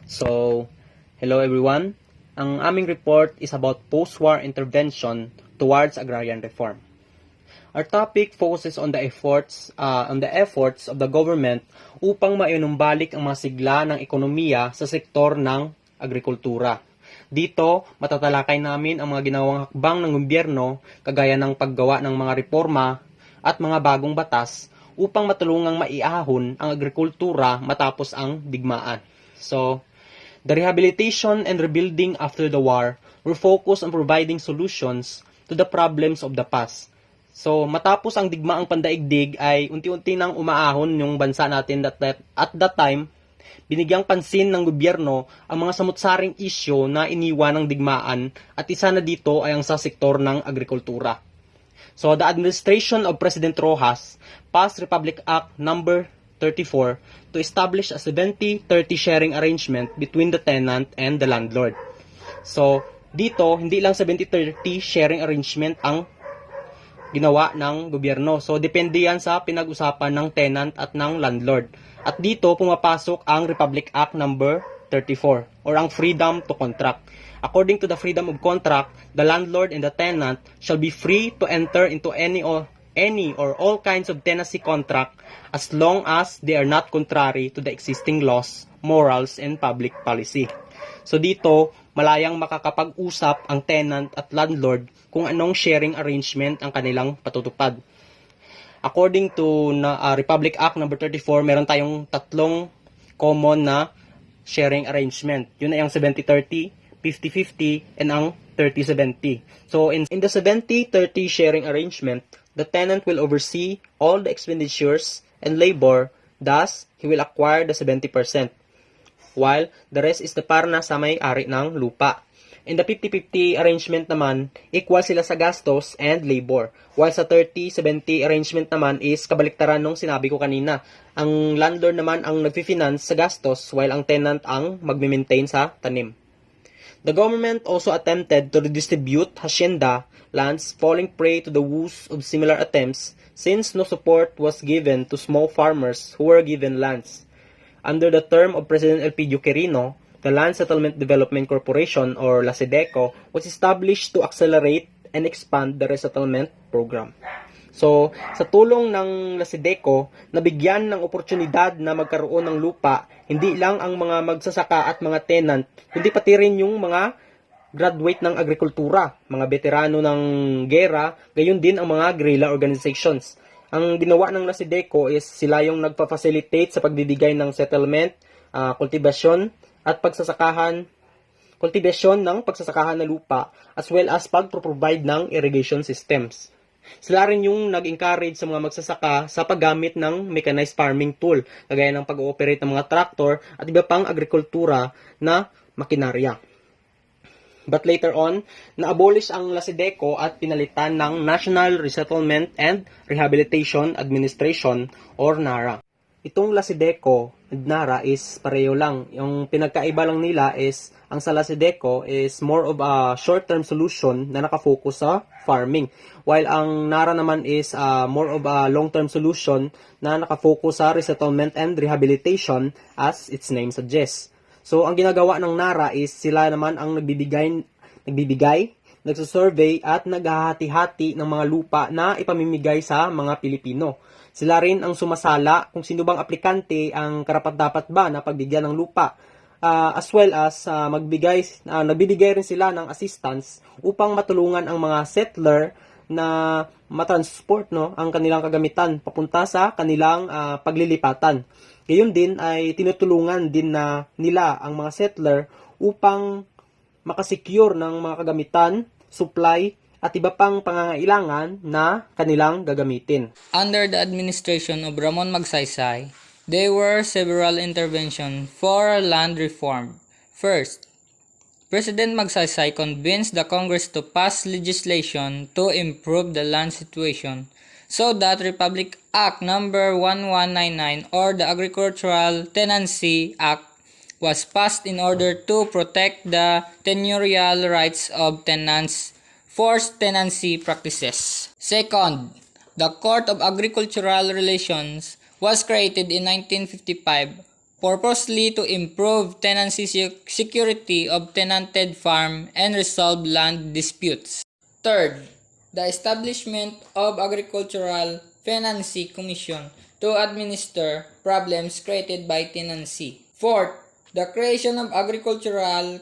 So, hello everyone. Ang aming report is about post-war intervention towards agrarian reform. Our topic focuses on the efforts of the government upang mainumbalik ang mga sigla ng ekonomiya sa sektor ng agrikultura. Dito, matatalakay namin ang mga ginawang hakbang ng gobyerno kagaya ng paggawa ng mga reforma at mga bagong batas upang matulungang maiahon ang agrikultura matapos ang digmaan. So, the rehabilitation and rebuilding after the war were focused on providing solutions to the problems of the past. So, matapos ang digmaang pandaigdig ay unti-unti nang umaahon yung bansa natin at that time, binigyang pansin ng gobyerno ang mga samut-saring isyu na iniwan ng digmaan at isa na dito ay ang sa sektor ng agrikultura. So, the administration of President Rojas passed Republic Act number 34 to establish a 70-30 sharing arrangement between the tenant and the landlord. So, dito, hindi lang 70-30 sharing arrangement ang ginawa ng gobyerno. So, depende yan sa pinag-usapan ng tenant at ng landlord. At dito, pumapasok ang Republic Act number 34 or ang freedom to contract. According to the freedom of contract, the landlord and the tenant shall be free to enter into any or all kinds of tenancy contract as long as they are not contrary to the existing laws, morals, and public policy. So dito, malayang makakapag-usap ang tenant at landlord kung anong sharing arrangement ang kanilang patutupad. According to Republic Act number 34, meron tayong tatlong common na sharing arrangement. Yun ay ang 70-30, 50-50, and ang 30-70. So in the 70-30 sharing arrangement, the tenant will oversee all the expenditures and labor, thus, he will acquire the 70%, while the rest is para sa may-ari ng lupa. In the 50-50 arrangement naman, equal sila sa gastos and labor, while sa 30-70 arrangement naman is kabaliktaran nung sinabi ko kanina. Ang landlord naman ang nagfi-finance sa gastos, while ang tenant ang magme-maintain sa tanim. The government also attempted to redistribute hacienda lands, falling prey to the woes of similar attempts since no support was given to small farmers who were given lands. Under the term of President Elpidio Quirino, the Land Settlement Development Corporation or LASEDECO was established to accelerate and expand the resettlement program. So, sa tulong ng LASEDECO, nabigyan ng oportunidad na magkaroon ng lupa, hindi lang ang mga magsasaka at mga tenant, hindi pati rin yung mga graduate ng agrikultura, mga veterano ng gera, gayon din ang mga guerrilla organizations. Ang ginawa ng LASEDECO is sila yung nagpa-facilitate sa pagbibigay ng settlement, kultivasyon at kultivasyon ng pagsasakahan ng lupa as well as pag-provide ng irrigation systems. Sila rin yung nag-encourage sa mga magsasaka sa paggamit ng mechanized farming tool, kagaya ng pag-ooperate ng mga tractor at iba pang agrikultura na makinarya. But later on, na-abolish ang LASEDECO at pinalitan ng National Resettlement and Rehabilitation Administration or NARA. Itong LASEDECO and NARA is pareho lang. Yung pinagkaiba lang nila is, ang sa LASEDECO is more of a short-term solution na nakafocus sa farming. While ang NARA naman is more of a long-term solution na nakafocus sa resettlement and rehabilitation as its name suggests. So, ang ginagawa ng NARA is sila naman ang nagbibigay, nagsusurvey at naghahati-hati ng mga lupa na ipamimigay sa mga Pilipino. Sila rin ang sumasala kung sino bang aplikante ang karapat-dapat ba na pagbigyan ng lupa. As well as nagbibigay rin sila ng assistance upang matulungan ang mga settler na matransport ang kanilang kagamitan papunta sa kanilang paglilipatan. Gayon din ay tinutulungan din nila ang mga settler upang makasecure ng mga kagamitan, supply, at iba pang pangangailangan na kanilang gagamitin. Under the administration of Ramon Magsaysay, there were several interventions for land reform. First, President Magsaysay convinced the Congress to pass legislation to improve the land situation so that Republic Act number 1199 or the Agricultural Tenancy Act was passed in order to protect the tenurial rights of tenants, forced tenancy practices. Second, the Court of Agricultural Relations was created in 1955 purposely to improve tenancy security of tenanted farm and resolve land disputes. Third, the establishment of Agricultural Financing Commission to administer problems created by tenancy. Fourth, the creation of Agricultural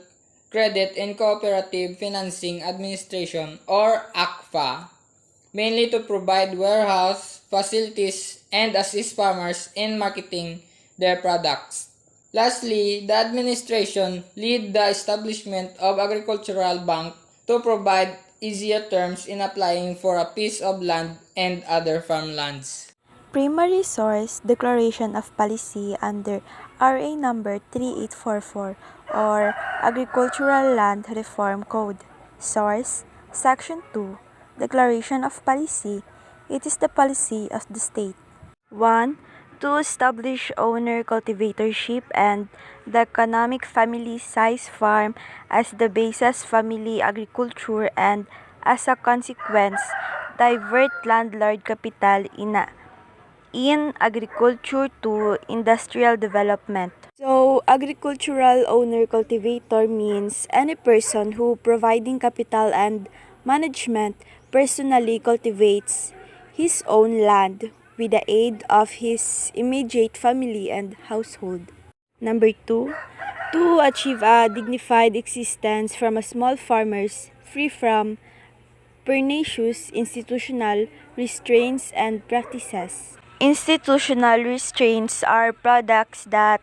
Credit and Cooperative Financing Administration or ACFA, mainly to provide warehouse facilities and assist farmers in marketing their products. Lastly, the administration lead the establishment of agricultural bank to provide easier terms in applying for a piece of land and other farmlands. Primary Source Declaration of Policy under RA number 3844 or Agricultural Land Reform Code. Source Section 2 Declaration of Policy. It is the policy of the state. 1. To establish owner cultivatorship and the economic family size farm as the basis family agriculture and as a consequence divert landlord capital in agriculture to industrial development. So, agricultural owner cultivator means any person who providing capital and management personally cultivates his own land with the aid of his immediate family and household. Number 2, to achieve a dignified existence from a small farmers free from pernicious institutional restraints and practices. Institutional restraints are products that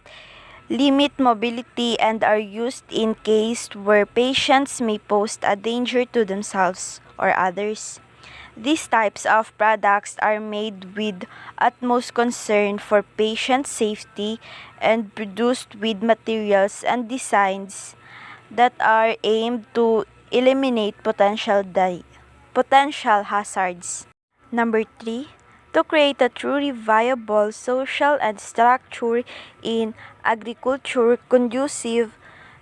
limit mobility and are used in cases where patients may pose a danger to themselves or others. These types of products are made with utmost concern for patient safety and produced with materials and designs that are aimed to eliminate potential hazards. Number 3, to create a truly viable social and structure in agriculture conducive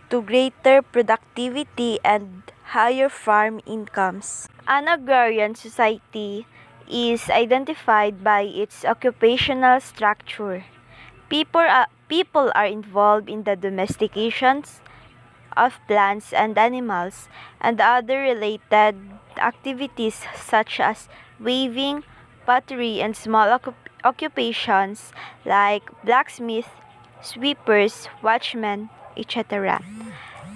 to greater productivity and higher farm incomes. An agrarian society is identified by its occupational structure. People are involved in the domestications of plants and animals and other related activities such as weaving, pottery, and small occupations like blacksmith, sweepers, watchmen, etc.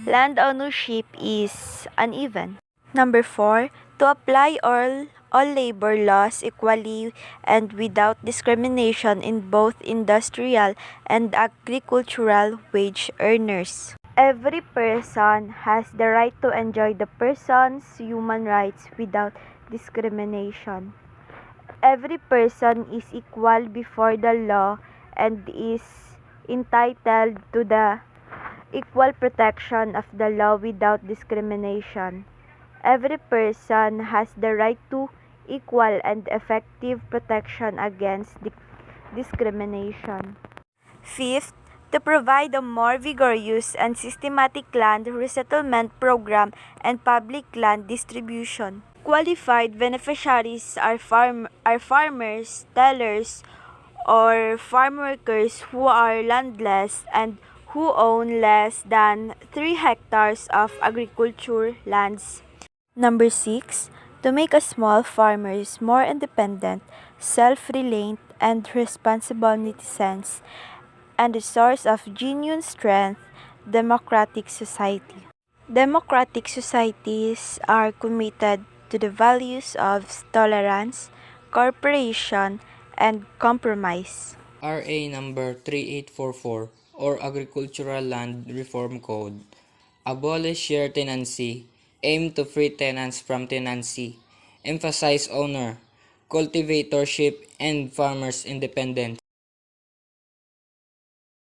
Land ownership is uneven. Number 4, to apply all labor laws equally and without discrimination in both industrial and agricultural wage earners. Every person has the right to enjoy the person's human rights without discrimination. Every person is equal before the law and is entitled to the equal protection of the law without discrimination. Every person has the right to equal and effective protection against discrimination. Fifth, to provide a more vigorous and systematic land resettlement program and public land distribution. Qualified beneficiaries are farmers, tellers, or farm workers who are landless and who own less than 3 hectares of agriculture lands. Number 6, to make a small farmers more independent, self-reliant, and responsible citizens, and a source of genuine strength, democratic society. Democratic societies are committed to the values of tolerance, cooperation, and compromise. RA number 3844 or Agricultural Land Reform Code abolish share tenancy, aim to free tenants from tenancy, emphasize owner, cultivatorship, and farmers' independence.